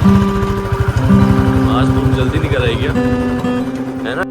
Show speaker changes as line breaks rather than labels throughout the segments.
आज धूप जल्दी निकल आई क्या, है ना।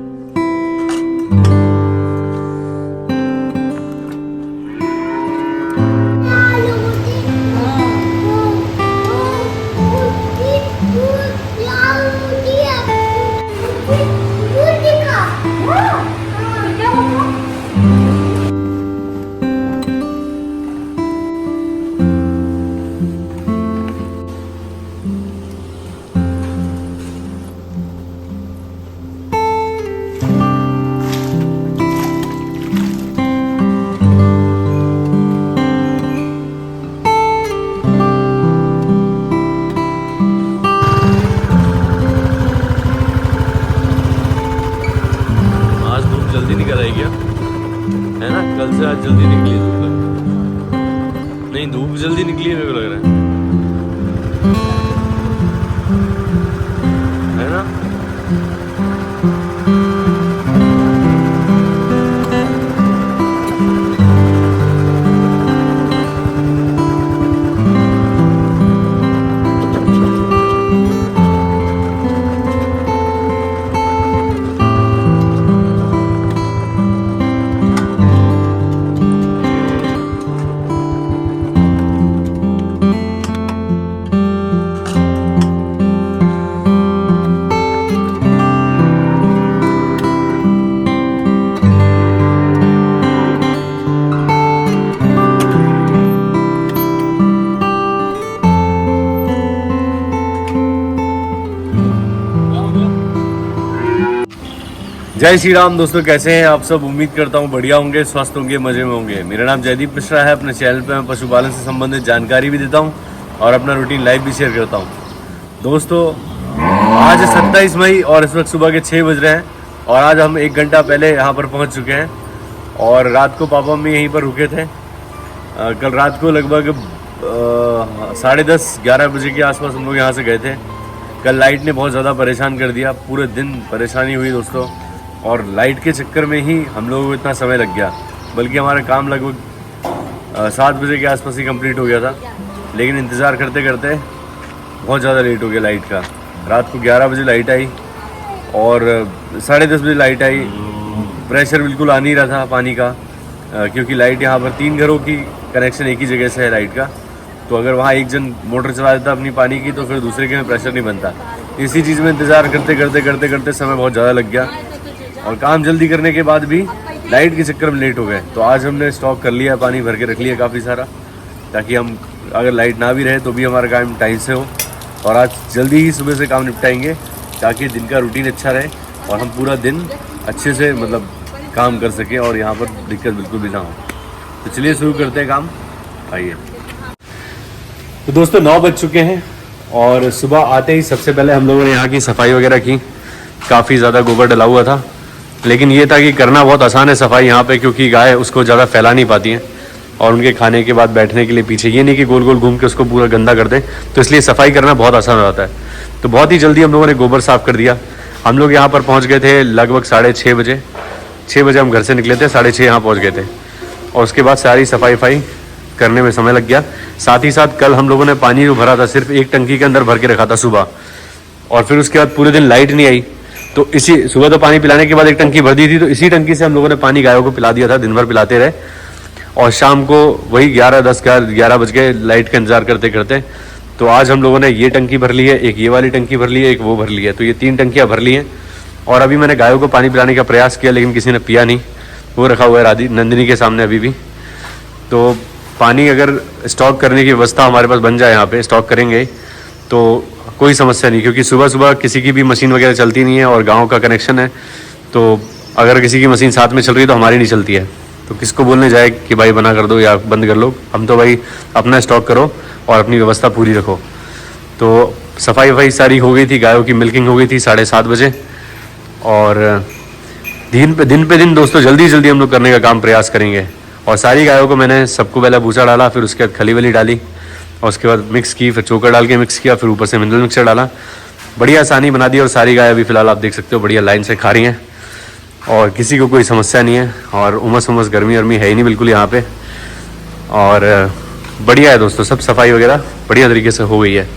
जल्दी निकल आई क्या, है ना। कल से आज जल्दी निकली धूप, नहीं धूप जल्दी निकली मेरे को लग रहा है ना। जय श्री राम दोस्तों, कैसे हैं आप सब। उम्मीद करता हूँ बढ़िया होंगे, स्वस्थ होंगे, मजे में होंगे। मेरा नाम जयदीप मिश्रा है। अपने चैनल पे मैं पशुपालन से संबंधित जानकारी भी देता हूँ और अपना रूटीन लाइफ भी शेयर करता हूँ। दोस्तों आज 27 मई और इस वक्त सुबह के 6 बज रहे हैं और आज हम 1 घंटा पहले यहाँ पर पहुँच चुके हैं और रात को पापा मम्मी यहीं पर रुके थे। कल रात को लगभग 10:30-11 बजे के आसपास हम लोग यहाँ से गए थे। कल लाइट ने बहुत ज़्यादा परेशान कर दिया, पूरे दिन परेशानी हुई दोस्तों, और लाइट के चक्कर में ही हम लोगों को इतना समय लग गया। बल्कि हमारा काम लगभग 7 बजे के आसपास ही कंप्लीट हो गया था, लेकिन इंतज़ार करते करते बहुत ज़्यादा लेट हो गया लाइट का। रात को 11 बजे लाइट आई और 10:30 बजे लाइट आई। प्रेशर बिल्कुल आ नहीं रहा था पानी का, क्योंकि लाइट यहाँ पर 3 घरों की कनेक्शन एक ही जगह से है लाइट का। तो अगर वहाँ एक जन मोटर चला देता अपनी पानी की तो फिर दूसरे के में प्रेशर नहीं बनता। इसी चीज़ में इंतज़ार करते समय बहुत ज़्यादा लग गया और काम जल्दी करने के बाद भी लाइट के चक्कर में लेट हो गए। तो आज हमने स्टॉक कर लिया, पानी भर के रख लिया काफ़ी सारा, ताकि हम अगर लाइट ना भी रहे तो भी हमारा काम टाइम से हो। और आज जल्दी ही सुबह से काम निपटाएंगे ताकि दिन का रूटीन अच्छा रहे और हम पूरा दिन अच्छे से मतलब काम कर सकें और यहाँ पर दिक्कत बिल्कुल भी ना हो। तो चलिए शुरू करते हैं काम, आइए। तो दोस्तों 9 बज चुके हैं और सुबह आते ही सबसे पहले हम लोगों ने यहाँ की सफाई वगैरह की। काफ़ी ज़्यादा गोबर डला हुआ था, लेकिन ये था कि करना बहुत आसान है सफाई यहाँ पे, क्योंकि गाय उसको ज़्यादा फैला नहीं पाती हैं और उनके खाने के बाद बैठने के लिए पीछे ये नहीं कि गोल गोल घूम के उसको पूरा गंदा कर दें। तो इसलिए सफाई करना बहुत आसान हो जाता है। तो बहुत ही जल्दी हम लोगों ने गोबर साफ़ कर दिया। हम लोग यहाँ पर पहुँच गए थे लगभग 6:30 बजे। 6 बजे हम घर से निकले थे, 6:30 यहाँ पहुँच गए थे और उसके बाद सारी सफाई करने में समय लग गया। साथ ही साथ कल हम लोगों ने पानी जो भरा था सिर्फ एक टंकी के अंदर भर के रखा था सुबह, और फिर उसके बाद पूरे दिन लाइट नहीं आई। तो इसी सुबह तो पानी पिलाने के बाद एक टंकी भर दी थी, तो इसी टंकी से हम लोगों ने पानी गायों को पिला दिया था। दिन भर पिलाते रहे और शाम को वही 11 बज गए लाइट का इंतजार करते करते। तो आज हम लोगों ने ये टंकी भर ली है, एक ये वाली टंकी भर ली है, एक वो भर ली है। तो ये 3 टंकियाँ भर ली हैं और अभी मैंने गायों को पानी पिलाने का प्रयास किया, लेकिन किसी ने पिया नहीं। वो रखा हुआ है नंदिनी के सामने अभी भी। तो पानी अगर स्टॉक करने की व्यवस्था हमारे पास बन जाए, यहाँ पे स्टॉक करेंगे तो कोई समस्या नहीं, क्योंकि सुबह सुबह किसी की भी मशीन वगैरह चलती नहीं है और गांव का कनेक्शन है। तो अगर किसी की मशीन साथ में चल रही है तो हमारी नहीं चलती है, तो किसको बोलने जाए कि भाई बना कर दो या बंद कर लो। हम तो भाई अपना स्टॉक करो और अपनी व्यवस्था पूरी रखो। तो सफाई सारी हो गई थी, गायों की मिल्किंग हो गई थी 7:30 बजे। और दिन पे दिन दोस्तों जल्दी हम लोग करने का काम प्रयास करेंगे। और सारी गायों को मैंने सबको पहले भूसा डाला, फिर उसके बाद खली वली डाली और उसके बाद मिक्स की, फिर चोकर डाल के मिक्स किया, फिर ऊपर से मिनरल मिक्सर डाला। बढ़िया आसानी बना दी और सारी गाय अभी फिलहाल आप देख सकते हो बढ़िया लाइन से खा रही हैं और किसी को कोई समस्या नहीं है। और उमस गर्मी है ही नहीं बिल्कुल यहाँ पे। और बढ़िया है दोस्तों, सब सफाई वगैरह बढ़िया तरीके से हो गई है।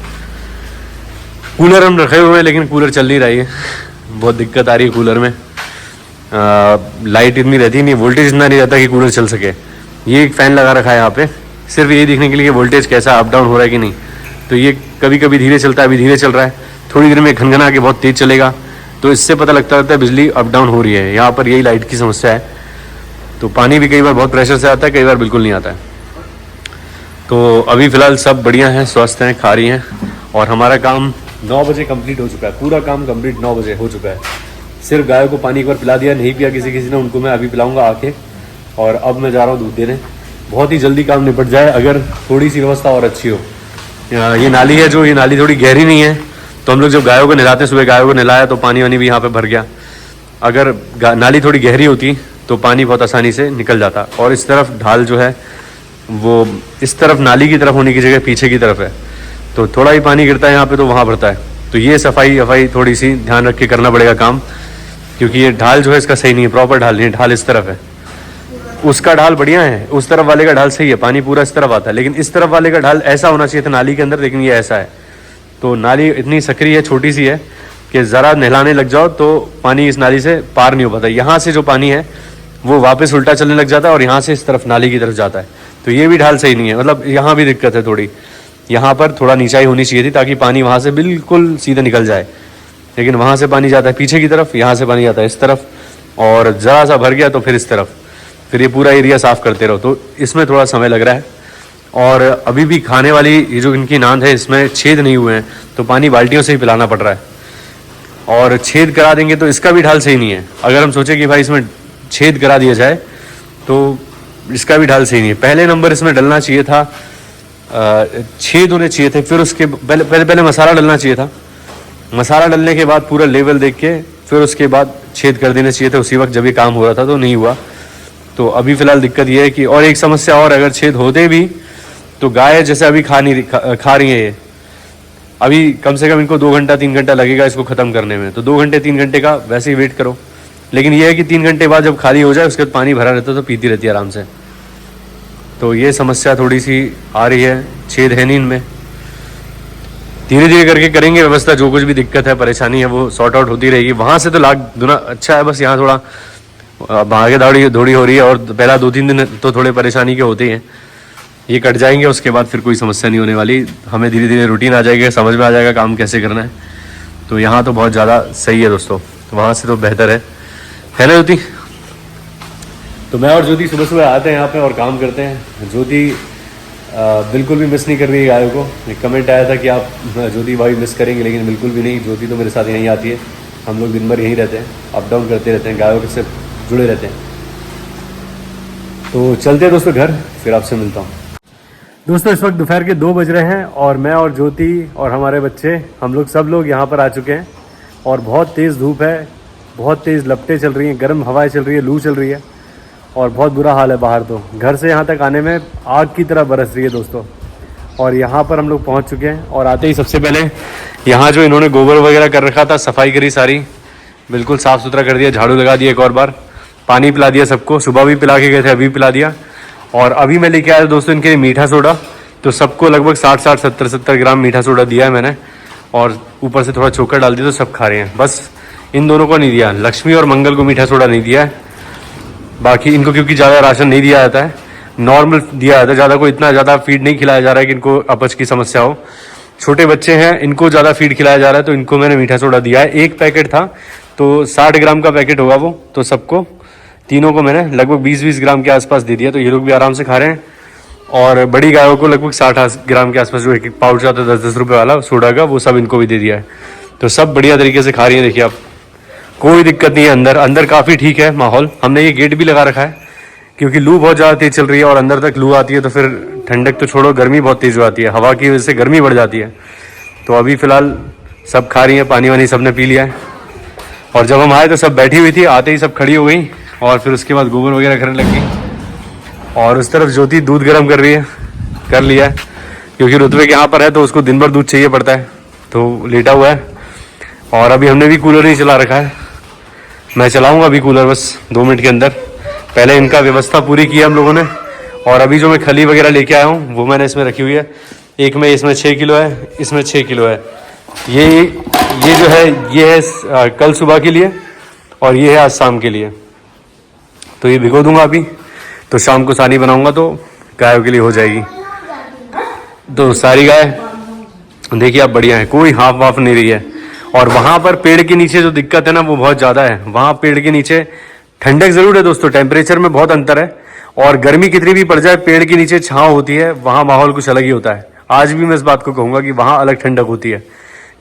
कूलर हम रखे हुए हैं लेकिन कूलर चल नहीं रही है, बहुत दिक्कत आ रही है कूलर में। लाइट इतनी रहती नहीं, वोल्टेज इतना नहीं रहता कि कूलर चल सके। ये एक फ़ैन लगा रखा है यहाँ पे सिर्फ ये देखने के लिए वोल्टेज कैसा अप डाउन हो रहा है कि नहीं। तो ये कभी कभी धीरे चलता है, अभी धीरे चल रहा है, थोड़ी देर में घनघना के बहुत तेज़ चलेगा। तो इससे पता लगता रहता है बिजली अप डाउन हो रही है। यहाँ पर यही लाइट की समस्या है। तो पानी भी कई बार बहुत प्रेशर से आता है, कई बार बिल्कुल नहीं आता है। तो अभी फ़िलहाल सब बढ़िया हैं, स्वस्थ हैं, खा रही हैं। और हमारा काम 9 बजे कंप्लीट हो चुका है, पूरा काम कंप्लीट 9 बजे हो चुका है। सिर्फ गायों को पानी एक बार पिला दिया, नहीं पिया किसी ने, उनको मैं अभी पिलाऊंगा आके। और अब मैं जा रहा हूँ दूध देने। बहुत ही जल्दी काम निपट जाए अगर थोड़ी सी व्यवस्था और अच्छी हो। ये नाली है जो, ये नाली थोड़ी गहरी नहीं है, तो हम लोग जब गायों को नहलाते, सुबह गायों को नहलाया तो पानी वानी भी यहाँ पे भर गया। अगर नाली थोड़ी गहरी होती तो पानी बहुत आसानी से निकल जाता। और इस तरफ ढाल जो है वो इस तरफ नाली की तरफ होने की जगह पीछे की तरफ है, तो थोड़ा ही पानी गिरता है यहाँ पे तो वहाँ भरता है। तो ये सफाई थोड़ी सी ध्यान रख के करना पड़ेगा काम, क्योंकि ये ढाल जो है इसका सही नहीं है, प्रॉपर ढाल नहीं है। ढाल इस तरफ है, उसका ढाल बढ़िया है, उस तरफ वाले का ढाल सही है, पानी पूरा इस तरफ आता है। लेकिन इस तरफ वाले का ढाल ऐसा होना चाहिए था नाली के अंदर, लेकिन ये ऐसा है। तो नाली इतनी सक्रिय है, छोटी सी है कि ज़रा नहलाने लग जाओ तो पानी इस नाली से पार नहीं हो पाता। यहाँ से जो पानी है वो वापस उल्टा चलने लग जाता है और यहाँ से इस तरफ नाली की तरफ जाता है। तो ये भी ढाल सही नहीं है, मतलब यहाँ भी दिक्कत है थोड़ी। यहाँ पर थोड़ा नीचाई होनी चाहिए थी ताकि पानी वहाँ से बिल्कुल सीधे निकल जाए, लेकिन वहाँ से पानी जाता है पीछे की तरफ, यहाँ से पानी जाता है इस तरफ, और ज़रा सा भर गया तो फिर इस तरफ, फिर ये पूरा एरिया साफ़ करते रहो। तो इसमें थोड़ा समय लग रहा है। और अभी भी खाने वाली ये जो इनकी नांद है इसमें छेद नहीं हुए हैं, तो पानी बाल्टियों से ही पिलाना पड़ रहा है। और छेद करा देंगे तो इसका भी ढाल सही नहीं है। अगर हम सोचें कि भाई इसमें छेद करा दिया जाए तो इसका भी ढाल सही नहीं है। पहले नंबर इसमें डलना चाहिए था, छेद होने चाहिए थे, फिर उसके पहले मसाला डलना चाहिए था। मसाला डलने के बाद पूरा लेवल देख के फिर उसके बाद छेद कर देने चाहिए थे उसी वक्त जब ये काम हो रहा था, तो नहीं हुआ। तो अभी फ़िलहाल दिक्कत ये है कि, और एक समस्या और, अगर छेद होते भी तो गाय जैसे अभी खा रही है ये, अभी कम से कम इनको 2 घंटा 3 घंटा लगेगा इसको ख़त्म करने में। तो 2 घंटे 3 घंटे का वैसे ही वेट करो, लेकिन ये है कि 3 घंटे बाद जब खाली हो जाए उसके बाद पानी भरा रहता है तो पीती रहती है आराम से। तो ये समस्या थोड़ी सी आ रही है, छेद है नहीं इनमें। धीरे धीरे करके करेंगे व्यवस्था, जो कुछ भी दिक्कत है परेशानी है वो सॉर्ट आउट होती रहेगी। वहाँ से तो लाख गुना अच्छा है, बस यहाँ थोड़ा भागे दौड़ी हो रही है। और पहला 2-3 दिन तो थोड़े परेशानी के होते ही हैं, ये कट जाएंगे उसके बाद फिर कोई समस्या नहीं होने वाली। हमें धीरे धीरे रूटीन आ जाएगा, समझ में आ जाएगा काम कैसे करना है। तो यहाँ तो बहुत ज़्यादा सही है दोस्तों, तो वहाँ से तो बेहतर है ना ज्योति? तो मैं और ज्योति सुबह सुबह आते हैं यहाँ पे और काम करते हैं। ज्योति बिल्कुल भी मिस नहीं कर रही है गायों को। एक कमेंट आया था कि आप ज्योति भाई मिस करेंगे, लेकिन बिल्कुल भी नहीं। ज्योति तो मेरे साथ यहीं आती है, हम लोग दिन भर यहीं रहते हैं, अप डाउन करते रहते हैं, गायों के से जुड़े रहते हैं। तो चलते हैं दोस्तों घर, फिर आपसे मिलता हूँ। दोस्तों इस वक्त दोपहर के 2 बज रहे हैं और मैं और ज्योति और हमारे बच्चे, हम लोग सब लोग यहाँ पर आ चुके हैं। और बहुत तेज़ धूप है, बहुत तेज़ लपटें चल रही हैं, गर्म हवाएं चल रही है, लू चल रही है और बहुत बुरा हाल है बाहर। तो घर से यहाँ तक आने में आग की तरह बरस रही है दोस्तों। और यहाँ पर हम लोग पहुँच चुके हैं और आते ही सबसे पहले यहाँ जो इन्होंने गोबर वगैरह कर रखा था, सफाई करी सारी, बिल्कुल साफ़ सुथरा कर दिया, झाड़ू लगा दिया एक और बार, पानी पिला दिया सबको। सुबह भी पिला के गए थे, अभी पिला दिया। और अभी मैं लेके आया दोस्तों इनके लिए मीठा सोडा, तो सबको लगभग 60-60, 70-70 ग्राम मीठा सोडा दिया है मैंने, और ऊपर से थोड़ा चोकर डाल दिया, तो सब खा रहे हैं। बस इन दोनों को नहीं दिया, लक्ष्मी और मंगल को मीठा सोडा नहीं दिया है। बाकी इनको क्योंकि ज़्यादा राशन नहीं दिया जाता है, नॉर्मल दिया जाता है, ज़्यादा को इतना ज़्यादा फीड नहीं खिलाया जा रहा है कि इनको अपच की समस्या हो। छोटे बच्चे हैं, इनको ज़्यादा फीड खिलाया जा रहा है, तो इनको मैंने मीठा सोडा दिया है। एक पैकेट था तो 60 ग्राम का पैकेट होगा वो, तो सबको तीनों को मैंने लगभग 20-20 ग्राम के आसपास दे दिया। तो ये लोग भी आराम से खा रहे हैं। और बड़ी गायों को लगभग 60 ग्राम के आसपास जो एक पाउच आता है 10-10 रुपये वाला सोडा का, वो सब इनको भी दे दिया है। तो सब बढ़िया तरीके से खा रही हैं, देखिए आप, कोई दिक्कत नहीं है। अंदर काफ़ी ठीक है माहौल। हमने ये गेट भी लगा रखा है क्योंकि लू बहुत ज़्यादा तेज़ चल रही है और अंदर तक लू आती है, तो फिर ठंडक तो छोड़ो, गर्मी बहुत तेज़ हो आती है, हवा की वजह से गर्मी बढ़ जाती है। तो अभी फ़िलहाल सब खा रही हैं, पानी वानी सब ने पी लिया है। और जब हम आए तो सब बैठी हुई थी, आते ही सब खड़ी हो गई और फिर उसके बाद गोबर वगैरह करने लग गई। और उस तरफ ज्योति दूध गर्म कर रही है, कर लिया है, क्योंकि रुतबे के यहाँ पर है तो उसको दिन भर दूध चाहिए पड़ता है, तो लेटा हुआ है। और अभी हमने भी कूलर नहीं चला रखा है, मैं चलाऊँगा अभी कूलर बस 2 मिनट के अंदर। पहले इनका व्यवस्था पूरी की है हम लोगों ने। और अभी जो मैं खली वगैरह लेके आया हूँ वो मैंने इसमें रखी हुई है। एक में इसमें 6 किलो है, इसमें 6 किलो है, ये जो है ये है कल सुबह के लिए और ये है आज शाम के लिए। तो ये भिगो दूंगा अभी, तो शाम को सानी बनाऊंगा तो गायों के लिए हो जाएगी। तो सारी गाय देखिए आप बढ़िया है, कोई हाफ वाफ नहीं रही है। और वहाँ पर पेड़ के नीचे जो दिक्कत है ना वो बहुत ज़्यादा है। वहाँ पेड़ के नीचे ठंडक ज़रूर है दोस्तों, टेम्परेचर में बहुत अंतर है। और गर्मी कितनी भी पड़ जाए पेड़ के नीचे छाँव होती है, वहाँ माहौल कुछ अलग ही होता है। आज भी मैं इस बात को कहूँगा कि वहाँ अलग ठंडक होती है।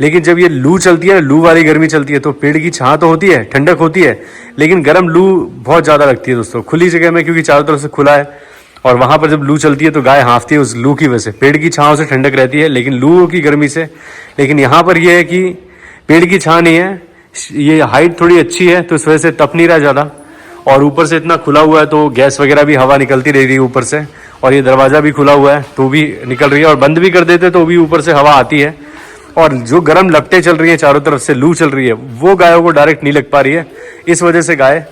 लेकिन जब ये लू चलती है, लू वाली गर्मी चलती है, तो पेड़ की छाँव तो होती है, ठंडक होती है, लेकिन गर्म लू बहुत ज़्यादा लगती है दोस्तों खुली जगह में, क्योंकि चारों तरफ से खुला है। और वहाँ पर जब लू चलती है तो गाय हाँफती है उस लू की वजह से। पेड़ की छाँव से ठंडक रहती है लेकिन लू की गर्मी से। लेकिन यहाँ पर यह है कि पेड़ की छाँव नहीं है, ये हाइट थोड़ी अच्छी है तो इस वजह से तप नहीं रहा ज़्यादा। और ऊपर से इतना खुला हुआ है तो गैस वगैरह भी हवा निकलती रह रही है ऊपर से। और ये दरवाज़ा भी खुला हुआ है तो भी निकल रही है, और बंद भी कर देते तो भी ऊपर से हवा आती है। और जो गर्म लपटें चल रही हैं चारों तरफ से, लू चल रही है, वो गायों को डायरेक्ट नहीं लग पा रही है। इस वजह से गाय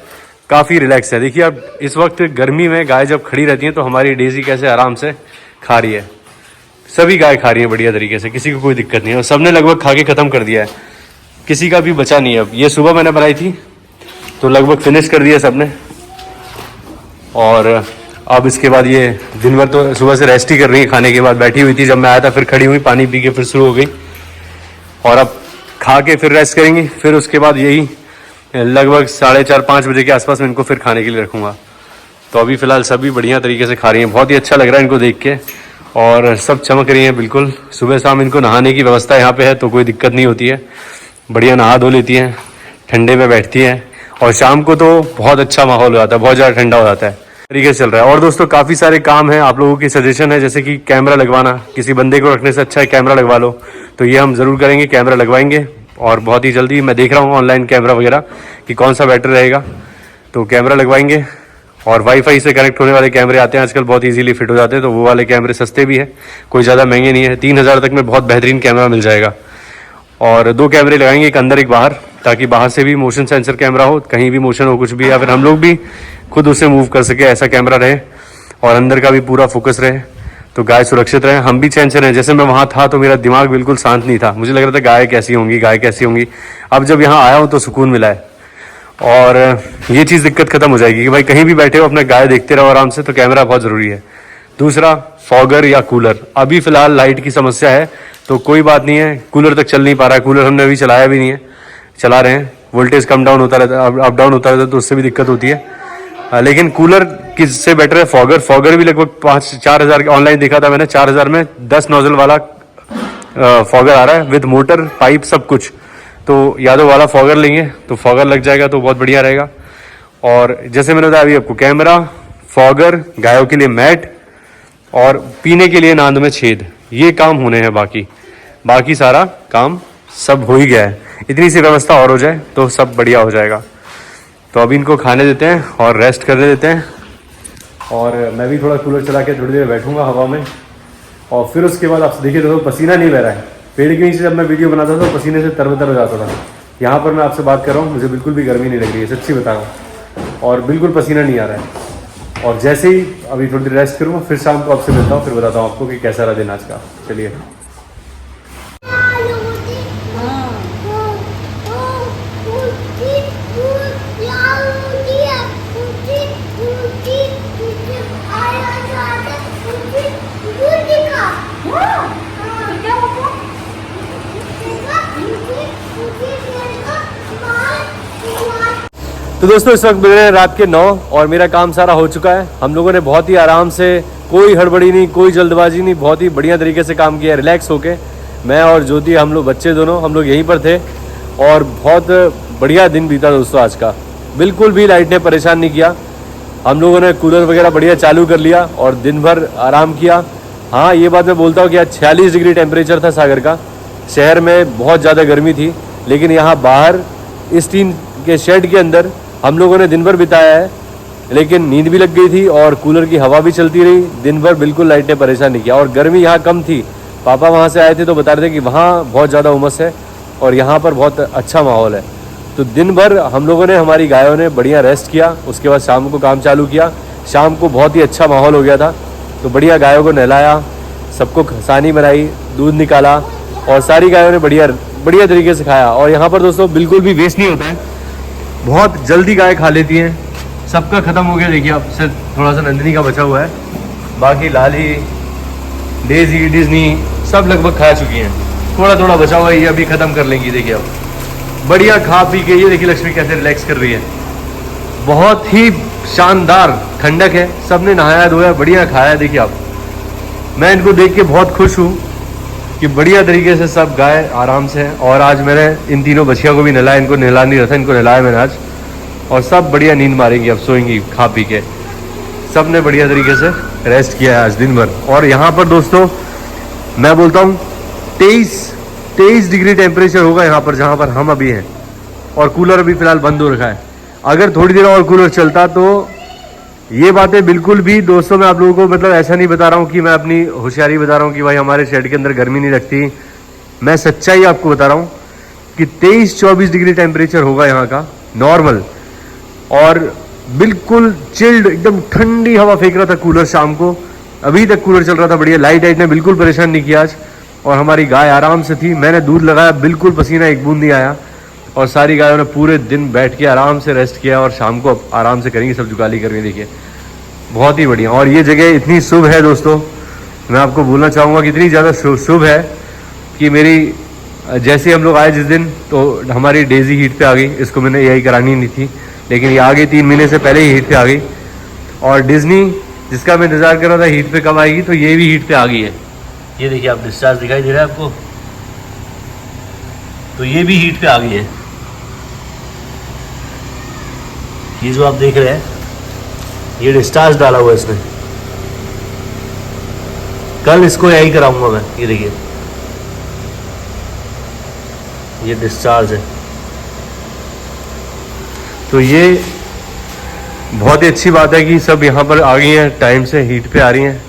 काफ़ी रिलैक्स है। देखिए अब इस वक्त गर्मी में गाय जब खड़ी रहती हैं तो हमारी डेजी कैसे आराम से खा रही है। सभी गाय खा रही है बढ़िया तरीके से, किसी को कोई दिक्कत नहीं है। और सबने लगभग खा के ख़त्म कर दिया है, किसी का भी बचा नहीं है। अब ये सुबह मैंने बनाई थी तो लगभग फिनिश कर दिया सबने। और अब इसके बाद ये दिन भर तो सुबह से रेस्ट ही कर रही है, खाने के बाद बैठी हुई थी, जब मैं आया था फिर खड़ी हुई, पानी पी के फिर शुरू हो गई। और अब खा के फिर रेस्ट करेंगी, फिर उसके बाद यही लगभग 4:30-5 बजे के आसपास मैं इनको फिर खाने के लिए रखूँगा। तो अभी फ़िलहाल सभी बढ़िया तरीके से खा रही हैं, बहुत ही अच्छा लग रहा है इनको देख के। और सब चमक रही हैं बिल्कुल। सुबह शाम इनको नहाने की व्यवस्था यहाँ पे है तो कोई दिक्कत नहीं होती है, बढ़िया नहा धो लेती हैं, ठंडे में बैठती हैं। और शाम को तो बहुत अच्छा माहौल हो जाता है, बहुत ज़्यादा ठंडा हो जाता है, तरीके से चल रहा है। और दोस्तों काफ़ी सारे काम हैं, आप लोगों की सजेशन है जैसे कि कैमरा लगवाना, किसी बंदे को रखने से अच्छा है कैमरा लगवा लो, तो ये हम ज़रूर करेंगे, कैमरा लगवाएंगे। और बहुत ही जल्दी मैं देख रहा हूँ ऑनलाइन कैमरा वगैरह कि कौन सा बेटर रहेगा, तो कैमरा लगवाएंगे। और वाईफाई से कनेक्ट होने वाले कैमरे आते हैं आजकल, बहुत इजीली फिट हो जाते हैं, तो वो वाले कैमरे सस्ते भी है, कोई ज़्यादा महंगे नहीं है। 3000 तक में बहुत बेहतरीन कैमरा मिल जाएगा। और 2 कैमरे लगाएंगे, एक अंदर एक बाहर, ताकि बाहर से भी मोशन सेंसर कैमरा हो, कहीं भी मोशन हो कुछ भी, या फिर हम लोग भी खुद उसे मूव कर सके, ऐसा कैमरा रहे। और अंदर का भी पूरा फोकस रहे तो गाय सुरक्षित रहे, हम भी चैन से रहें। जैसे मैं वहाँ था तो मेरा दिमाग बिल्कुल शांत नहीं था, मुझे लग रहा था गाय कैसी होंगी, गाय कैसी होंगी। अब जब यहाँ आया हूँ तो सुकून मिला है। और ये चीज़ दिक्कत खत्म हो जाएगी कि भाई कहीं भी बैठे हो अपना गाय देखते रहो आराम से, तो कैमरा बहुत ज़रूरी है। दूसरा, फॉगर या कूलर। अभी फ़िलहाल लाइट की समस्या है तो कोई बात नहीं है, कूलर तक चल नहीं पा रहा है, कूलर हमने अभी चलाया भी नहीं है, चला रहे हैं। वोल्टेज कम डाउन होता रहता है, अप डाउन होता रहता है, तो उससे भी दिक्कत होती है। लेकिन कूलर किससे बेटर है फॉगर। फॉगर भी लगभग 5-4 हज़ार ऑनलाइन देखा था मैंने, 4 हज़ार में 10 नोजल वाला फॉगर आ रहा है विद मोटर पाइप सब कुछ। तो यादव वाला फॉगर लेंगे तो फॉगर लग जाएगा तो बहुत बढ़िया रहेगा। और जैसे मैंने बताया अभी आपको, कैमरा, फॉगर, गायों के लिए मैट और पीने के लिए नांद में छेद, ये काम होने हैं। बाकी सारा काम सब हो ही गया है, इतनी सी व्यवस्था और हो जाए तो सब बढ़िया हो जाएगा। तो अभी इनको खाने देते हैं और रेस्ट करने देते हैं। और मैं भी थोड़ा कूलर चला के थोड़ी देर बैठूंगा हवा में। और फिर उसके बाद आप देखिए तो पसीना नहीं बह रहा है। पेड़ के नीचे जब मैं वीडियो बनाता था तो पसीने से तरबतर हो जाता था। यहाँ पर मैं आपसे बात कर रहा हूँ, मुझे बिल्कुल भी गर्मी नहीं लग रही है, सच्ची बता रहा हूँ, और बिल्कुल पसीना नहीं आ रहा है। और जैसे ही अभी थोड़ी देर रेस्ट करूँगा फिर शाम को आपसे मिलता हूँ, फिर बताता हूँ आपको कि कैसा रहा दिन आज का। चलिए। तो दोस्तों इस वक्त मेरे रात के 9 और मेरा काम सारा हो चुका है। हम लोगों ने बहुत ही आराम से, कोई हड़बड़ी नहीं, कोई जल्दबाजी नहीं, बहुत ही बढ़िया तरीके से काम किया, रिलैक्स होके। मैं और ज्योति, हम लोग बच्चे दोनों, हम लोग यहीं पर थे और बहुत बढ़िया दिन बीता दोस्तों आज का। बिल्कुल भी लाइट ने परेशान नहीं किया। हम लोगों ने कूलर वगैरह बढ़िया चालू कर लिया और दिन भर आराम किया। हाँ, ये बात मैं बोलता हूँ कि आज 46 डिग्री टेम्परेचर था सागर का। शहर में बहुत ज़्यादा गर्मी थी, लेकिन यहाँ बाहर इस टीन के शेड के अंदर हम लोगों ने दिन भर बिताया है। लेकिन नींद भी लग गई थी और कूलर की हवा भी चलती रही दिन भर, बिल्कुल लाइट ने परेशान नहीं किया। और गर्मी यहाँ कम थी। पापा वहाँ से आए थे तो बता रहे थे कि वहाँ बहुत ज़्यादा उमस है और यहाँ पर बहुत अच्छा माहौल है। तो दिन भर हम लोगों ने, हमारी गायों ने बढ़िया रेस्ट किया। उसके बाद शाम को काम चालू किया। शाम को बहुत ही अच्छा माहौल हो गया था, तो बढ़िया गायों को नहलाया, सबको सानी बनाई, दूध निकाला और सारी गायों ने बढ़िया बढ़िया तरीके से खाया। और यहाँ पर दोस्तों बिल्कुल भी वेस्ट नहीं होता है, बहुत जल्दी गाय खा लेती हैं। सबका ख़त्म हो गया, देखिए अब सिर्फ थोड़ा सा नंदिनी का बचा हुआ है, बाकी लाली, डेजी, डिज्नी सब लगभग खा चुकी हैं। थोड़ा थोड़ा बचा हुआ है, ये अभी ख़त्म कर लेंगी। देखिए अब बढ़िया खा पी के, ये देखिए लक्ष्मी कैसे रिलैक्स कर रही है। बहुत ही शानदार ठंडक है, सबने नहाया धोया, बढ़िया खाया। देखिए आप, मैं इनको देख के बहुत खुश हूँ कि बढ़िया तरीके से सब गाय आराम से हैं। और आज मैंने इन तीनों बछिया को भी नहलाया, इनको नहला नहीं रहा था, इनको नहलाया मैंने आज। और सब बढ़िया नींद मारेंगी, अब सोएंगी खा पी के। सब ने बढ़िया तरीके से रेस्ट किया है आज दिन भर। और यहाँ पर दोस्तों मैं बोलता हूँ 23 डिग्री टेम्परेचर होगा यहाँ पर, जहाँ पर हम अभी हैं। और कूलर अभी फिलहाल बंद हो रखा है। अगर थोड़ी देर और कूलर चलता तो ये बातें बिल्कुल भी दोस्तों, मैं आप लोगों को मतलब ऐसा नहीं बता रहा हूँ कि मैं अपनी होशियारी बता रहा हूँ कि भाई हमारे शेड के अंदर गर्मी नहीं लगती। मैं सच्चाई आपको बता रहा हूँ कि 23-24 डिग्री टेम्परेचर होगा यहाँ का नॉर्मल। और बिल्कुल चिल्ड, एकदम ठंडी हवा फेंक रहा था कूलर शाम को। अभी तक कूलर चल रहा था बढ़िया। लाइट ने बिल्कुल परेशान नहीं किया आज। और हमारी गाय आराम से थी, मैंने दूध लगाया, बिल्कुल पसीना एक बूंद नहीं आया। और सारी गायों ने पूरे दिन बैठ के आराम से रेस्ट किया और शाम को आराम से करेंगी सब जुगाली करके। देखिए बहुत ही बढ़िया। और ये जगह इतनी शुभ है दोस्तों, मैं आपको बोलना चाहूँगा कि इतनी ज़्यादा शुभ है कि मेरी जैसे हम लोग आए जिस दिन, तो हमारी डेजी हीट पे आ गई। इसको मैंने यही करानी नहीं थी, लेकिन ये आ गई 3 महीने से पहले ही हीट पे आ गई। और डिज्नी जिसका मैं इंतज़ार कर रहा था हीट पे कब आएगी, तो ये भी हीट पे आ गई है। ये देखिए आप, डिस्चार्ज दिखाई दे रहा है आपको, तो ये भी हीट पे आ गई है। ये जो आप देख रहे हैं, ये डिस्चार्ज डाला हुआ है इसने। कल इसको यही कराऊंगा मैं। ये देखिए, ये डिस्चार्ज है। तो ये बहुत ही अच्छी बात है कि सब यहाँ पर आ गई हैं, टाइम से हीट पे आ रही हैं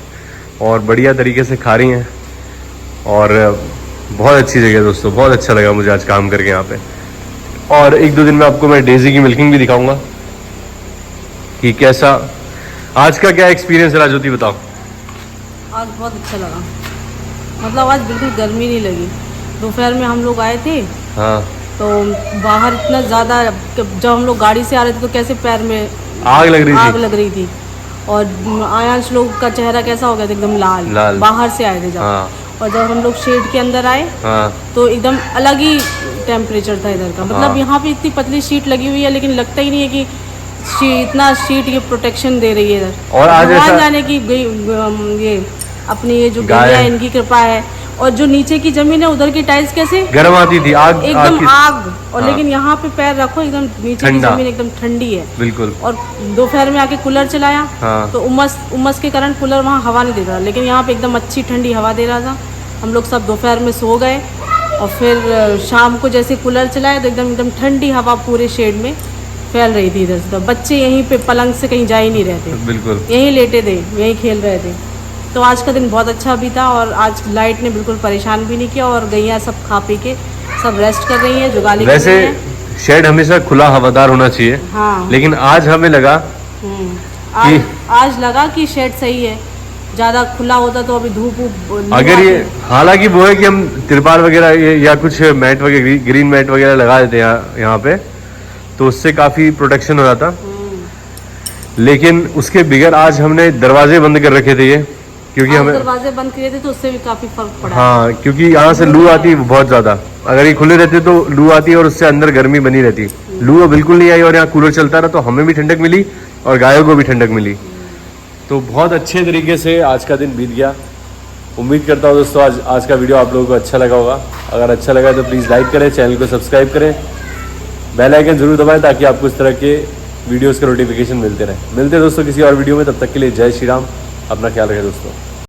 और बढ़िया तरीके से खा रही हैं। और बहुत अच्छी जगह है दोस्तों, बहुत अच्छा लगा मुझे आज काम करके यहाँ पे। और 1-2 दिन में आपको मैं डेजी की मिल्किंग भी दिखाऊंगा कि कैसा आज का क्या एक्सपीरियंस रहा। ज्योति बताओ।
आज बहुत अच्छा लगा, मतलब आज बिल्कुल गर्मी नहीं लगी। दोपहर में हम लोग आए थे,
हाँ,
तो बाहर इतना ज़्यादा, जब हम लोग गाड़ी से आ रहे थे तो कैसे पैर में
आग लग रही
थी। और आयांश लोग का चेहरा कैसा हो गया था, एकदम लाल। बाहर से आए थे जब।
हाँ। और
जब हम लोग शेड के अंदर आए, हाँ, तो एकदम अलग ही टेम्परेचर था इधर का। मतलब यहाँ पे इतनी पतली शीट लगी हुई है, लेकिन लगता ही नहीं है कि इतना शीट ये प्रोटेक्शन दे रही है इधर। और आज जाने की ये अपनी ये जो गैया है, इनकी कृपा है। और जो नीचे की जमीन है उधर की टाइल्स कैसे गर्म आती थी, आग एकदम आग। और हाँ, लेकिन यहाँ पे पैर रखो एकदम नीचे की जमीन एकदम ठंडी है बिल्कुल। और दोपहर में आके कूलर चलाया, हाँ, तो उमस के कारण कूलर वहाँ हवा नहीं दे रहा, लेकिन यहाँ पे एकदम अच्छी ठंडी हवा दे रहा था। हम लोग सब दोपहर में सो गए और फिर शाम को जैसे कूलर चलाया तो एकदम ठंडी हवा पूरे शेड में फैल रही थी इधर से। तो बच्चे यहीं पे पलंग से कहीं जा ही नहीं रहे थे, बिल्कुल यहीं लेटे थे, यहीं खेल रहे थे। तो आज का दिन बहुत अच्छा बीता। और आज लाइट ने बिल्कुल परेशान भी नहीं किया। और गैया सब खा पी के सब रेस्ट कर रही है, जुगाली कर रही है। शेड हमेशा खुला हवादार होना चाहिए, हाँ, लेकिन आज हमें लगा आज लगा कि शेड सही है। ज़्यादा खुला होता तो अभी धूप अगर ये, हालांकि वो है कि हम तिरपाल वगैरह या कुछ मैट वगैरह, ग्रीन मैट वगैरह लगा देते हैं यहाँ पे, तो उससे काफ़ी प्रोटेक्शन हो जाता। लेकिन उसके बगैर आज हमने दरवाजे बंद कर रखे थे, ये क्योंकि हमें दरवाजे बंद किए थे तो उससे भी काफ़ी फर्क पड़ा। हाँ, क्योंकि यहाँ से लू आती बहुत ज़्यादा। अगर ये खुले रहते तो लू आती और उससे अंदर गर्मी बनी रहती। लू बिल्कुल नहीं आई और यहाँ कूलर चलता रहा, तो हमें भी ठंडक मिली और गायों को भी ठंडक मिली। तो बहुत अच्छे तरीके से आज का दिन बीत गया। उम्मीद करता हूँ दोस्तों आज का वीडियो आप लोगों को अच्छा लगा होगा। अगर अच्छा लगा तो प्लीज़ लाइक करें, चैनल को सब्सक्राइब करें, बेल आइकन जरूर दबाएं ताकि आपको इस तरह के वीडियोस के नोटिफिकेशन मिलते रहे। मिलते हैं दोस्तों किसी और वीडियो में, तब तक के लिए जय श्री राम। अपना ख्याल रखें दोस्तों।